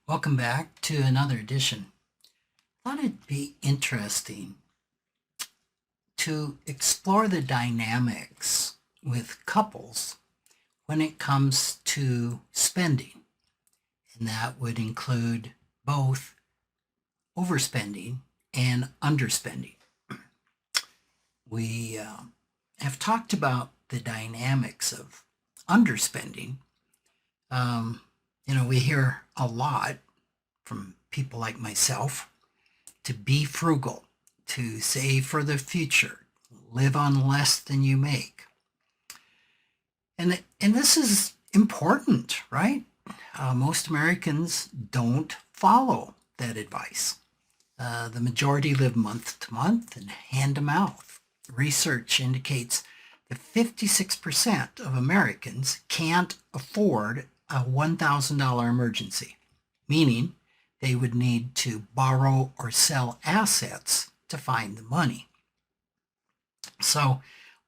Welcome back to another edition. I thought it'd be interesting to explore the dynamics with couples when it comes to spending. And that would include both overspending and underspending. We have talked about the dynamics of underspending. We hear a lot from people like myself to be frugal, to save for the future, live on less than you make. And this is important, right? Most Americans don't follow that advice. The majority live month to month and hand to mouth. Research indicates that 56% of Americans can't afford a $1,000 emergency, meaning they would need to borrow or sell assets to find the money. So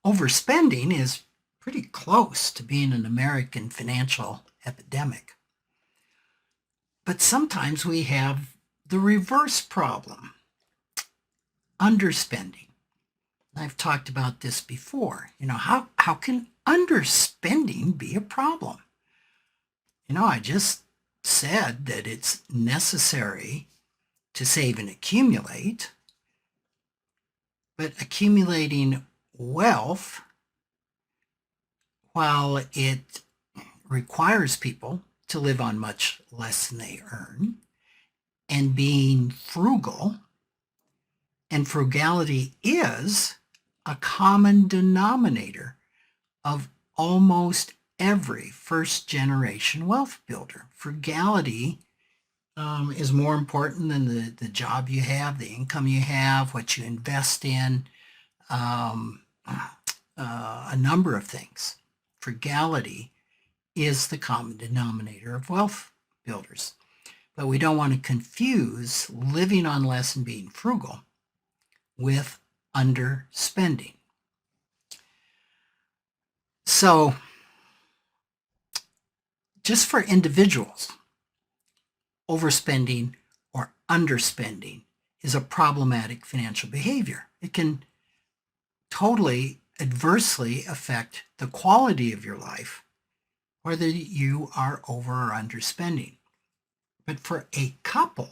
overspending is pretty close to being an American financial epidemic. But sometimes we have the reverse problem, underspending. I've talked about this before. How can underspending be a problem? I just said that it's necessary to save and accumulate, but accumulating wealth, while it requires people to live on much less than they earn, and being frugal, and frugality is a common denominator of almost every first-generation wealth builder. Frugality is more important than the job you have, the income you have, what you invest in, a number of things. Frugality is the common denominator of wealth builders. But we don't want to confuse living on less and being frugal with underspending. So, just for individuals, overspending or underspending is a problematic financial behavior. It can totally adversely affect the quality of your life, whether you are over or underspending. But for a couple,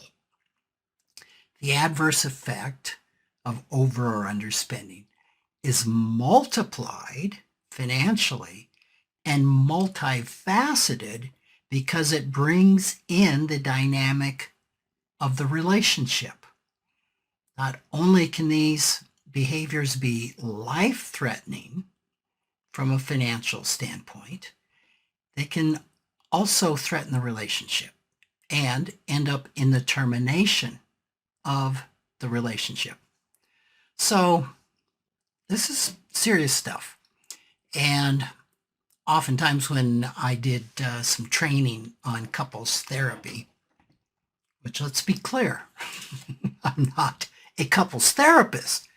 the adverse effect of over or underspending is multiplied financially and multifaceted because it brings in the dynamic of the relationship. Not only can these behaviors be life-threatening from a financial standpoint, they can also threaten the relationship and end up in the termination of the relationship. So this is serious stuff. And oftentimes when I did some training on couples therapy, which, let's be clear, I'm not a couples therapist,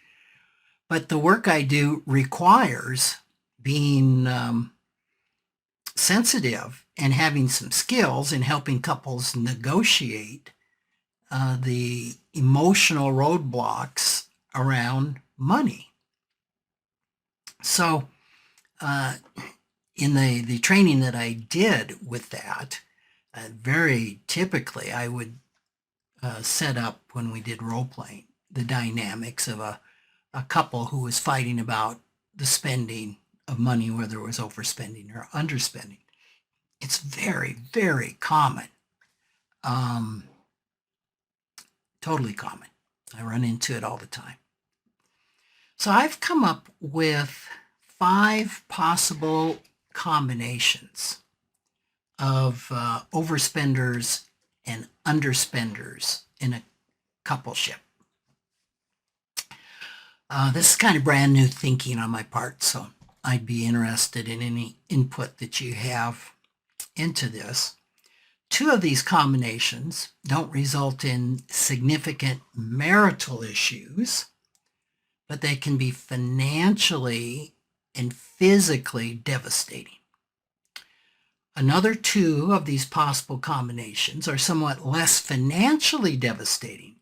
but the work I do requires being sensitive and having some skills in helping couples negotiate the emotional roadblocks around money. So in the training that I did with that, very typically I would set up, when we did role playing, the dynamics of a couple who was fighting about the spending of money, whether it was overspending or underspending. It's very, very common. Totally common. I run into it all the time. So I've come up with 5 possible combinations of overspenders and underspenders in a coupleship. This is kind of brand new thinking on my part, so I'd be interested in any input that you have into this. 2 of these combinations don't result in significant marital issues, but they can be financially and physically devastating. Another two of these possible combinations are somewhat less financially devastating,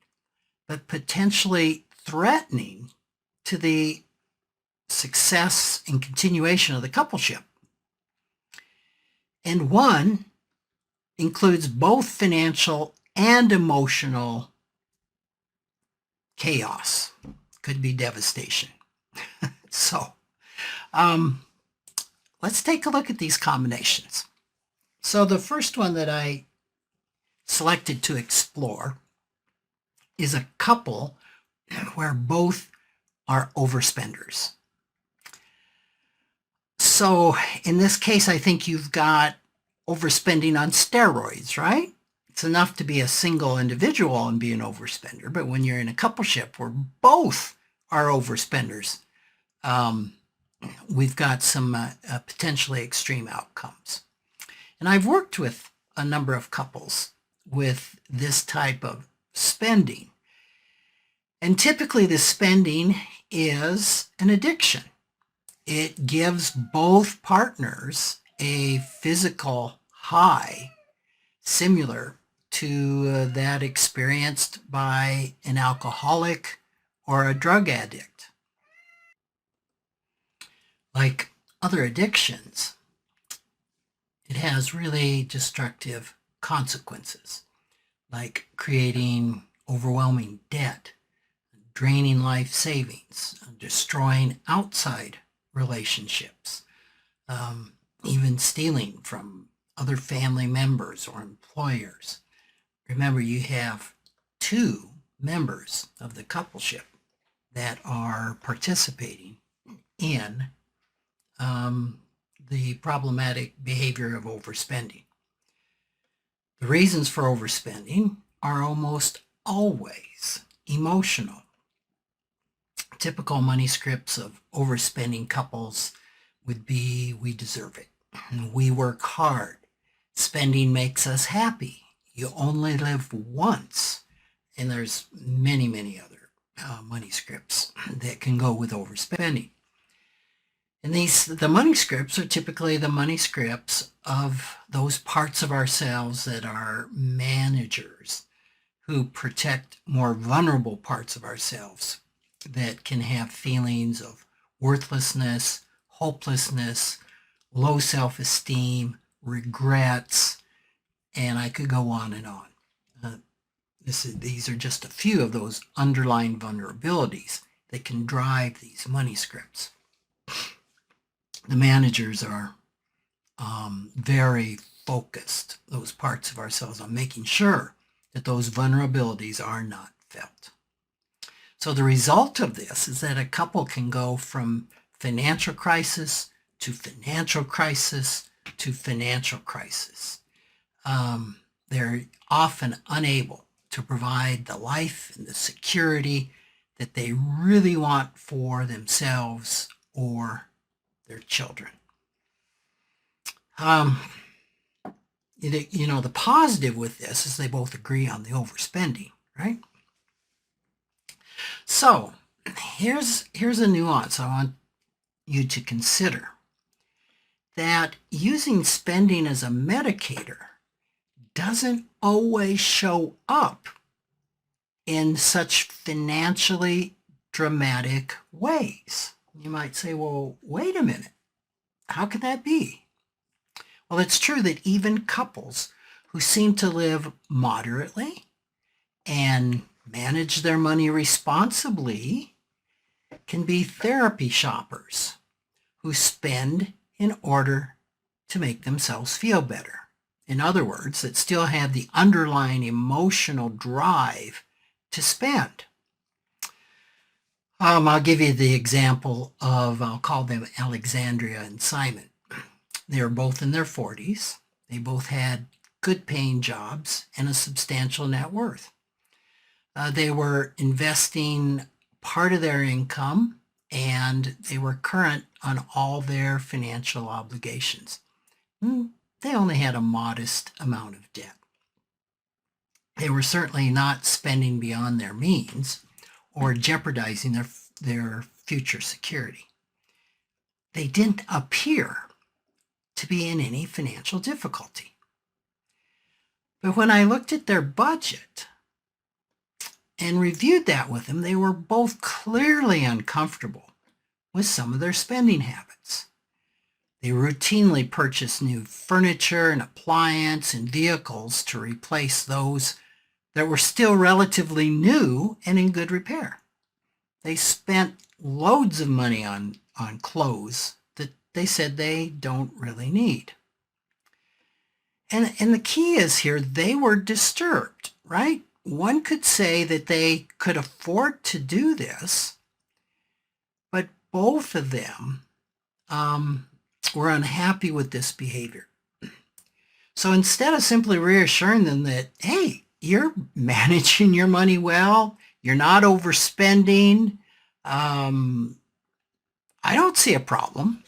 but potentially threatening to the success and continuation of the coupleship. And one includes both financial and emotional chaos. Could be devastation. So let's take a look at these combinations. So the first one that I selected to explore is a couple where both are overspenders. So in this case, I think you've got overspending on steroids, right? It's enough to be a single individual and be an overspender, but when you're in a coupleship where both are overspenders, we've got some potentially extreme outcomes. And I've worked with a number of couples with this type of spending. And typically the spending is an addiction. It gives both partners a physical high similar to that experienced by an alcoholic or a drug addict. Like other addictions, it has really destructive consequences, like creating overwhelming debt, draining life savings, destroying outside relationships, even stealing from other family members or employers. Remember, you have two members of the coupleship that are participating in the problematic behavior of overspending. The reasons for overspending are almost always emotional. Typical money scripts of overspending couples would be, we deserve it. We work hard. Spending makes us happy. You only live once. And there's many, many other money scripts that can go with overspending. And the money scripts are typically the money scripts of those parts of ourselves that are managers who protect more vulnerable parts of ourselves that can have feelings of worthlessness, hopelessness, low self-esteem, regrets, and I could go on and on. These are just a few of those underlying vulnerabilities that can drive these money scripts. The managers are very focused, those parts of ourselves, on making sure that those vulnerabilities are not felt. So the result of this is that a couple can go from financial crisis to financial crisis to financial crisis. They're often unable to provide the life and the security that they really want for themselves or their children. The positive with this is they both agree on the overspending, right? So here's a nuance I want you to consider, that using spending as a medicator doesn't always show up in such financially dramatic ways. You might say, well, wait a minute. How could that be? Well, it's true that even couples who seem to live moderately and manage their money responsibly can be therapy shoppers who spend in order to make themselves feel better. In other words, that still have the underlying emotional drive to spend. I'll give you the example of, I'll call them Alexandria and Simon. They were both in their 40s. They both had good paying jobs and a substantial net worth. They were investing part of their income, and they were current on all their financial obligations. They only had a modest amount of debt. They were certainly not spending beyond their means or jeopardizing their future security. They didn't appear to be in any financial difficulty. But when I looked at their budget and reviewed that with them, they were both clearly uncomfortable with some of their spending habits. They routinely purchased new furniture and appliance and vehicles to replace those that were still relatively new and in good repair. They spent loads of money on clothes that they said they don't really need. And the key is here, they were disturbed, right? One could say that they could afford to do this, but both of them were unhappy with this behavior. So instead of simply reassuring them that, hey, you're managing your money well, you're not overspending, I don't see a problem,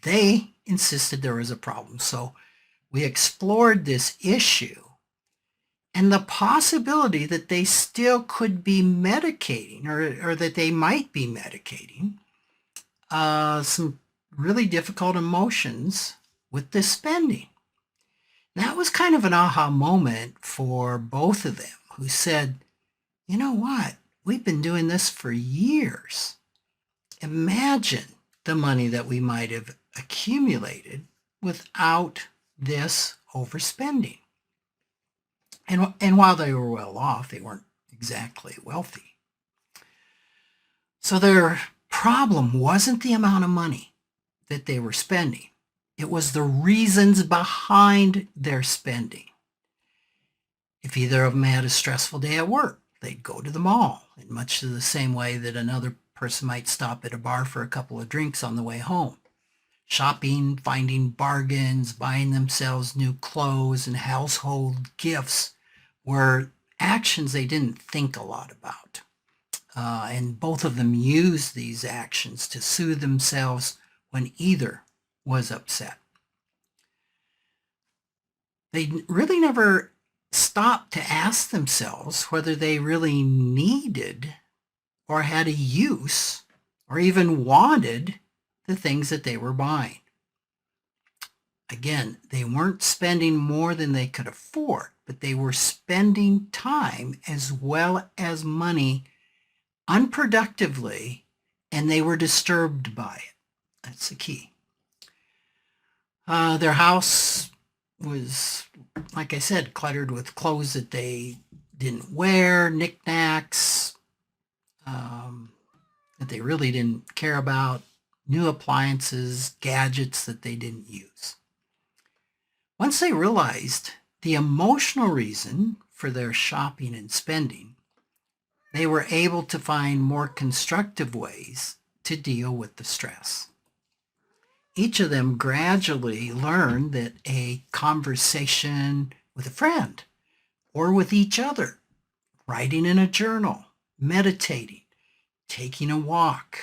they insisted there was a problem. So we explored this issue and the possibility that they still could be medicating or that they might be medicating some really difficult emotions with this spending. That was kind of an aha moment for both of them, who said, you know what, we've been doing this for years. Imagine the money that we might have accumulated without this overspending. And while they were well off, they weren't exactly wealthy. So their problem wasn't the amount of money that they were spending. It was the reasons behind their spending. If either of them had a stressful day at work, they'd go to the mall in much the same way that another person might stop at a bar for a couple of drinks on the way home. Shopping, finding bargains, buying themselves new clothes and household gifts were actions they didn't think a lot about. And both of them used these actions to soothe themselves when either was upset. They really never stopped to ask themselves whether they really needed or had a use or even wanted the things that they were buying. Again, they weren't spending more than they could afford, but they were spending time as well as money unproductively, and they were disturbed by it. That's the key. Their house was, like I said, cluttered with clothes that they didn't wear, knickknacks that they really didn't care about, new appliances, gadgets that they didn't use. Once they realized the emotional reason for their shopping and spending, they were able to find more constructive ways to deal with the stress. Each of them gradually learned that a conversation with a friend or with each other, writing in a journal, meditating, taking a walk,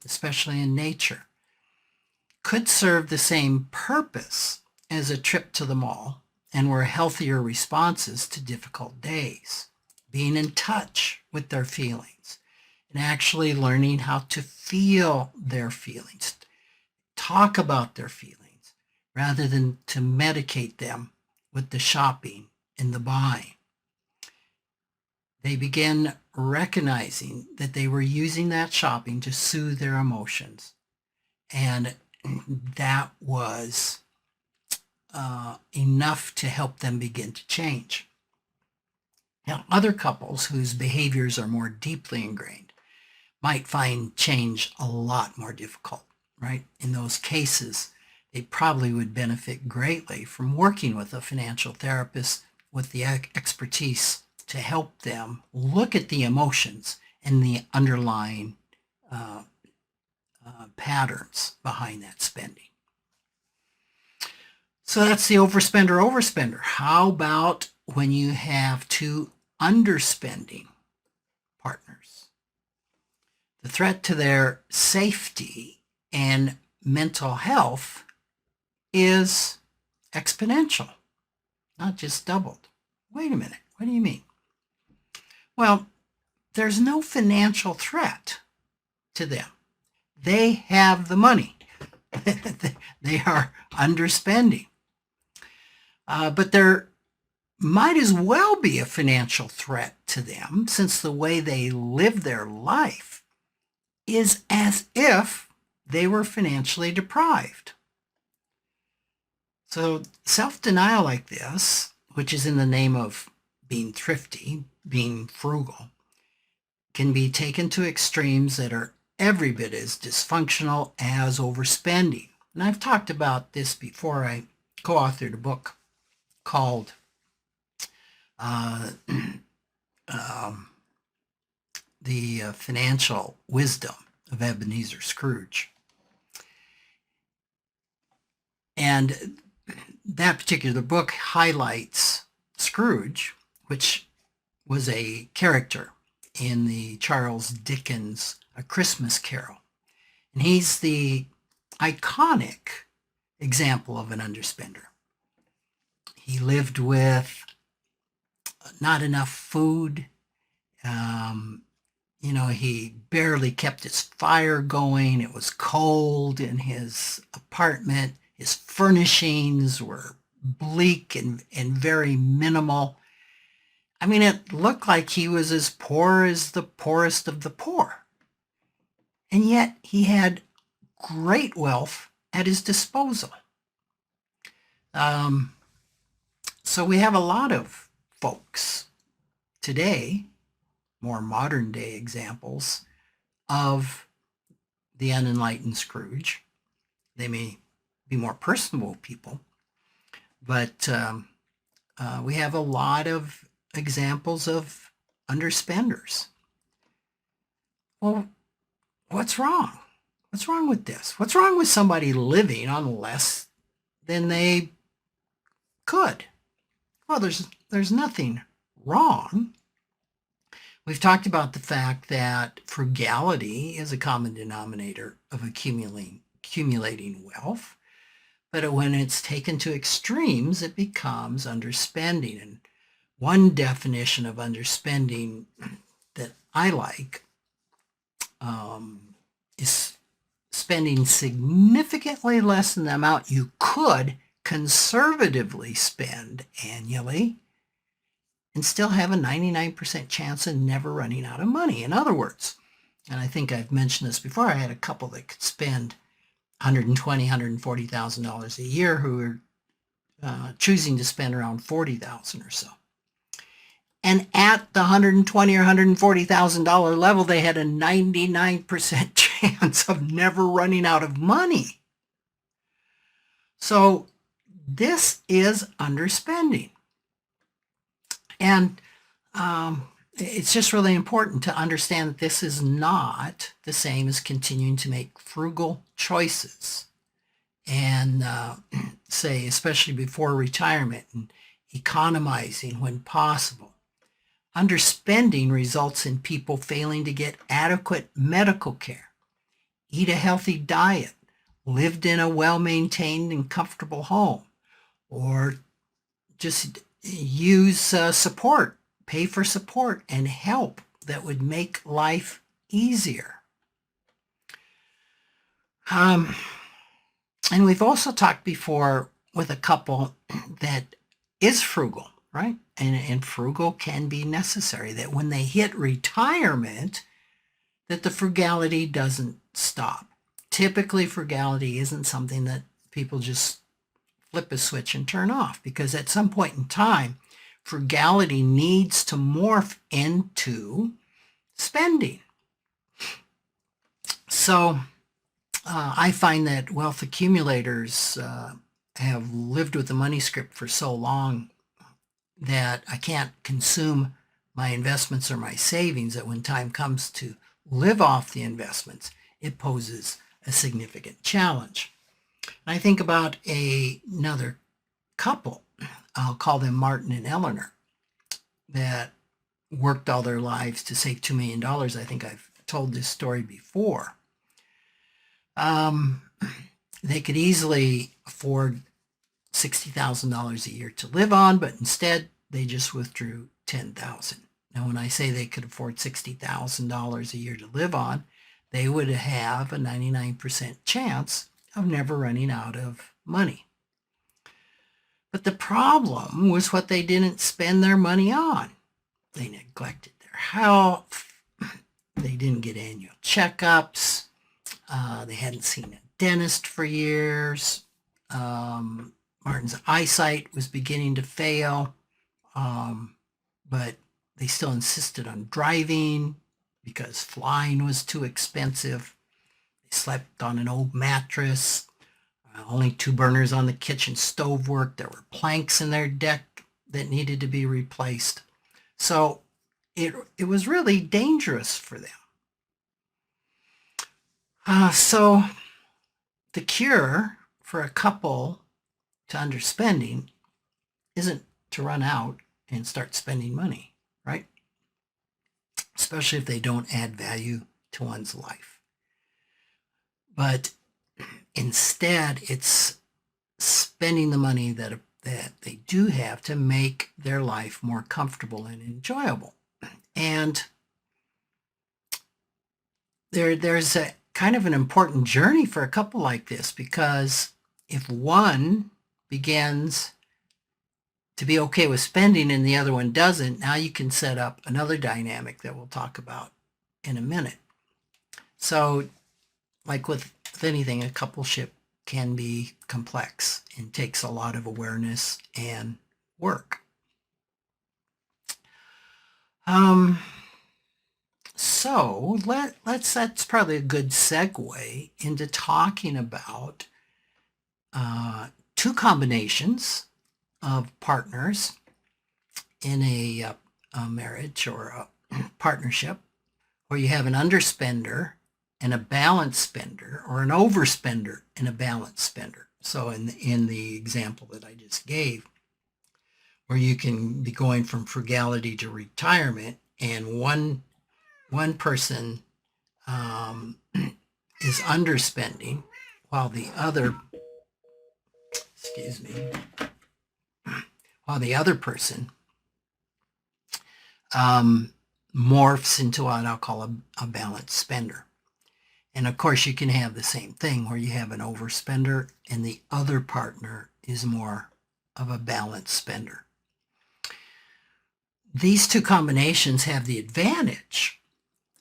especially in nature, could serve the same purpose as a trip to the mall and were healthier responses to difficult days. Being in touch with their feelings and actually learning how to feel their feelings, talk about their feelings rather than to medicate them with the shopping and the buying. They began recognizing that they were using that shopping to soothe their emotions, and that was enough to help them begin to change. Now, other couples whose behaviors are more deeply ingrained might find change a lot more difficult, right? In those cases, they probably would benefit greatly from working with a financial therapist with the expertise to help them look at the emotions and the underlying patterns behind that spending. So that's the overspender. How about when you have two underspending partners? The threat to their safety and mental health is exponential, not just doubled. Wait a minute, what do you mean? Well, there's no financial threat to them. They have the money. They are underspending. But there might as well be a financial threat to them, since the way they live their life is as if they were financially deprived. So self-denial like this, which is in the name of being thrifty, being frugal, can be taken to extremes that are every bit as dysfunctional as overspending. And I've talked about this before. I co-authored a book called uh, The Financial Wisdom of Ebenezer Scrooge. And that particular book highlights Scrooge, which was a character in the Charles Dickens A Christmas Carol. And he's the iconic example of an underspender. He lived with not enough food. He barely kept his fire going. It was cold in his apartment. His furnishings were bleak and very minimal. I mean, it looked like he was as poor as the poorest of the poor. And yet he had great wealth at his disposal. So we have a lot of folks today, more modern day examples of the unenlightened Scrooge. They may be more personable people, but we have a lot of examples of underspenders. Well, what's wrong? What's wrong with this? What's wrong with somebody living on less than they could? Well, there's nothing wrong. We've talked about the fact that frugality is a common denominator of accumulating wealth, but when it's taken to extremes, it becomes underspending. And one definition of underspending that I like is spending significantly less than the amount you could conservatively spend annually and still have a 99% chance of never running out of money. In other words, and I think I've mentioned this before, I had a couple that could spend $120,000, $140,000 a year who were choosing to spend around $40,000 or so. And at the $120,000 or $140,000 level, they had a 99% chance of never running out of money. So this is underspending. And it's just really important to understand that this is not the same as continuing to make frugal choices and say, especially before retirement, and economizing when possible. Underspending results in people failing to get adequate medical care, eat a healthy diet, lived in a well-maintained and comfortable home, or just use support, pay for support and help that would make life easier. And we've also talked before with a couple that is frugal, right? And frugal can be necessary, that when they hit retirement, that the frugality doesn't stop. Typically, frugality isn't something that people just flip a switch and turn off, because at some point in time, frugality needs to morph into spending. So I find that wealth accumulators have lived with the money script for so long that I can't consume my investments or my savings, that when time comes to live off the investments, it poses a significant challenge. And I think about another couple, I'll call them Martin and Eleanor, that worked all their lives to save $2 million. I think I've told this story before. They could easily afford $60,000 a year to live on, but instead they just withdrew $10,000. Now, when I say they could afford $60,000 a year to live on, they would have a 99% chance of never running out of money. But the problem was what they didn't spend their money on. They neglected their health. They didn't get annual checkups. They hadn't seen a dentist for years. Martin's eyesight was beginning to fail, but they still insisted on driving because flying was too expensive. They slept on an old mattress. Only 2 burners on the kitchen stove worked. There were planks in their deck that needed to be replaced. So it was really dangerous for them. So the cure for a couple to underspending isn't to run out and start spending money, right? Especially if they don't add value to one's life. But instead, it's spending the money that they do have to make their life more comfortable and enjoyable. And there's a kind of an important journey for a couple like this, because if one begins to be okay with spending and the other one doesn't, now you can set up another dynamic that we'll talk about in a minute. So like with anything, a coupleship can be complex and takes a lot of awareness and work. So that's probably a good segue into talking about 2 combinations of partners in a marriage or a partnership, where you have an underspender and a balanced spender, or an overspender and a balanced spender. So in the example that I just gave, where you can be going from frugality to retirement, and one person is underspending while the other person morphs into what I'll call a balanced spender. And of course, you can have the same thing where you have an overspender and the other partner is more of a balanced spender. These 2 combinations have the advantage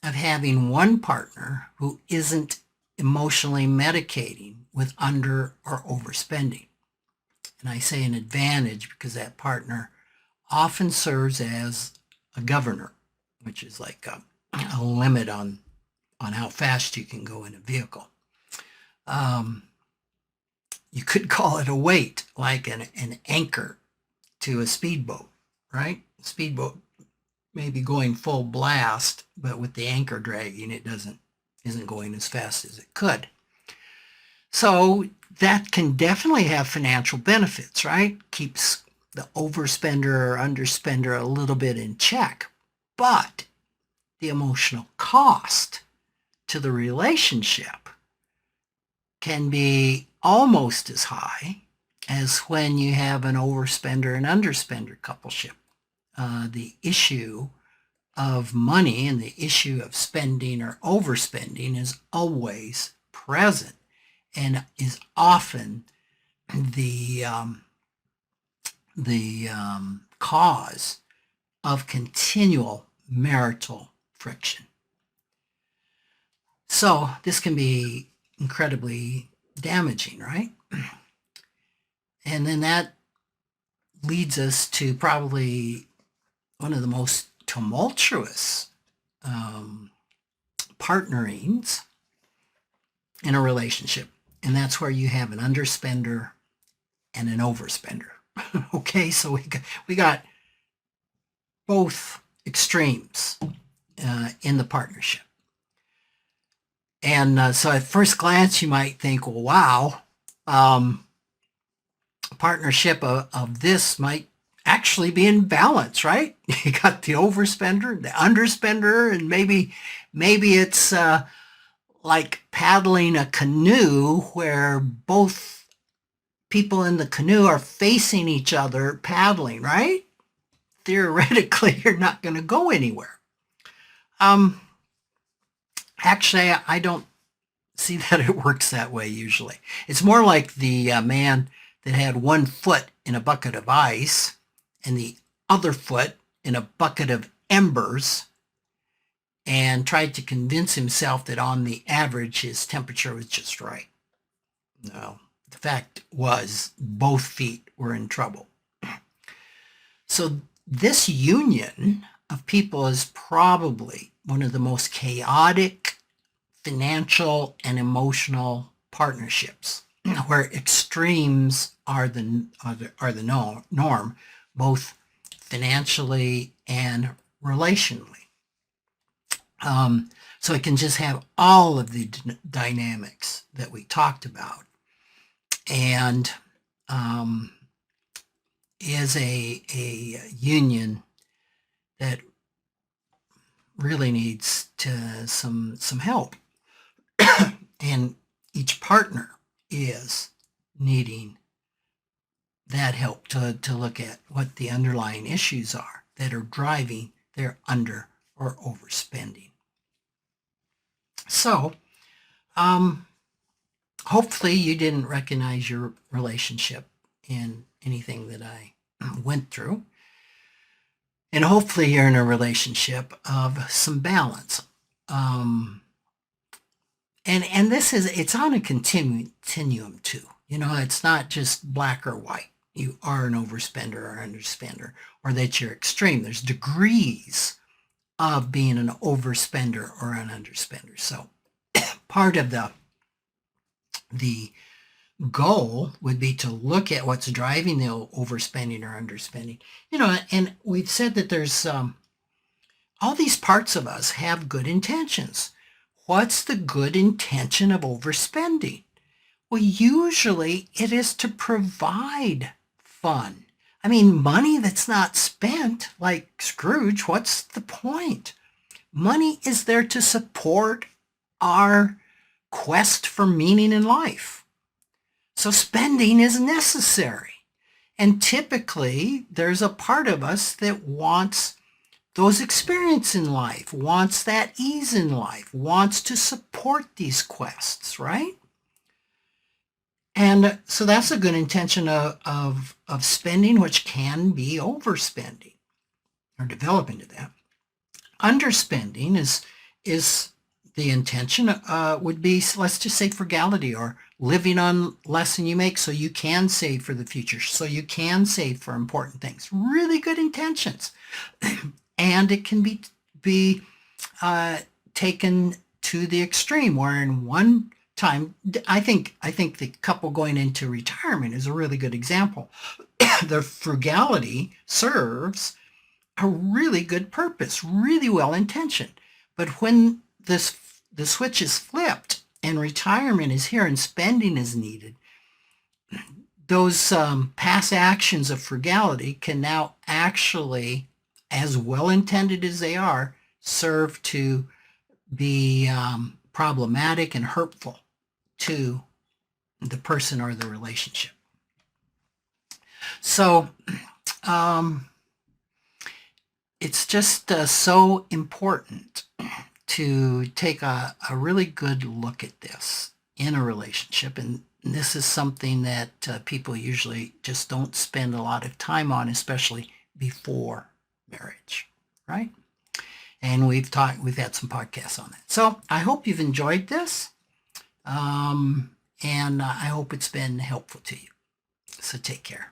of having one partner who isn't emotionally medicating with under or overspending. And I say an advantage because that partner often serves as a governor, which is like a limit on how fast you can go in a vehicle. You could call it a weight, like an anchor to a speedboat, right? Speedboat may be going full blast, but with the anchor dragging, it isn't going as fast as it could. So that can definitely have financial benefits, right? Keeps the overspender or underspender a little bit in check. But the emotional cost to the relationship can be almost as high as when you have an overspender and underspender coupleship. The issue of money and the issue of spending or overspending is always present and is often the cause of continual marital friction. So this can be incredibly damaging, right? And then that leads us to probably one of the most tumultuous partnerings in a relationship. And that's where you have an underspender and an overspender. Okay, so we got both extremes in the partnership. And so at first glance, you might think, well, wow, a partnership of this might actually be in balance, right? You got the overspender, the underspender, and maybe it's like paddling a canoe where both people in the canoe are facing each other paddling, right? Theoretically, you're not going to go anywhere. Actually, I don't see that it works that way usually. It's more like the man that had one foot in a bucket of ice and the other foot in a bucket of embers, and tried to convince himself that on the average his temperature was just right. No, the fact was both feet were in trouble. So this union of people is probably one of the most chaotic financial and emotional partnerships, where extremes are the norm, both financially and relationally. So it can just have all of the dynamics that we talked about, and is a union that really needs some help. And each partner is needing that help to look at what the underlying issues are that are driving their under or overspending. So, hopefully you didn't recognize your relationship in anything that I went through. And hopefully you're in a relationship of some balance. And this it's on a continuum too. It's not just black or white. You are an overspender or underspender, or that you're extreme. There's degrees of being an overspender or an underspender. So part of the goal would be to look at what's driving the overspending or underspending. And we've said that there's all these parts of us have good intentions. What's the good intention of overspending? Well, usually it is to provide fun. I mean, money that's not spent, like Scrooge, what's the point? Money is there to support our quest for meaning in life. So spending is necessary. And typically, there's a part of us that wants those experiences in life, wants that ease in life, wants to support these quests, right? And so that's a good intention of spending, which can be overspending or develop into that. Underspending is the intention would be, let's just say, frugality, or living on less than you make so you can save for the future, so you can save for important things. Really good intentions. And it can be taken to the extreme, where in one time, I think the couple going into retirement is a really good example. The frugality serves a really good purpose, really well intentioned. But when the switch is flipped and retirement is here and spending is needed, those past actions of frugality can now actually, as well intended as they are, serve to be problematic and hurtful to the person or the relationship. So it's just so important to take a really good look at this in a relationship. And this is something that people usually just don't spend a lot of time on, especially before marriage, right? And we've had some podcasts on that. So I hope you've enjoyed this. And I hope it's been helpful to you. So take care.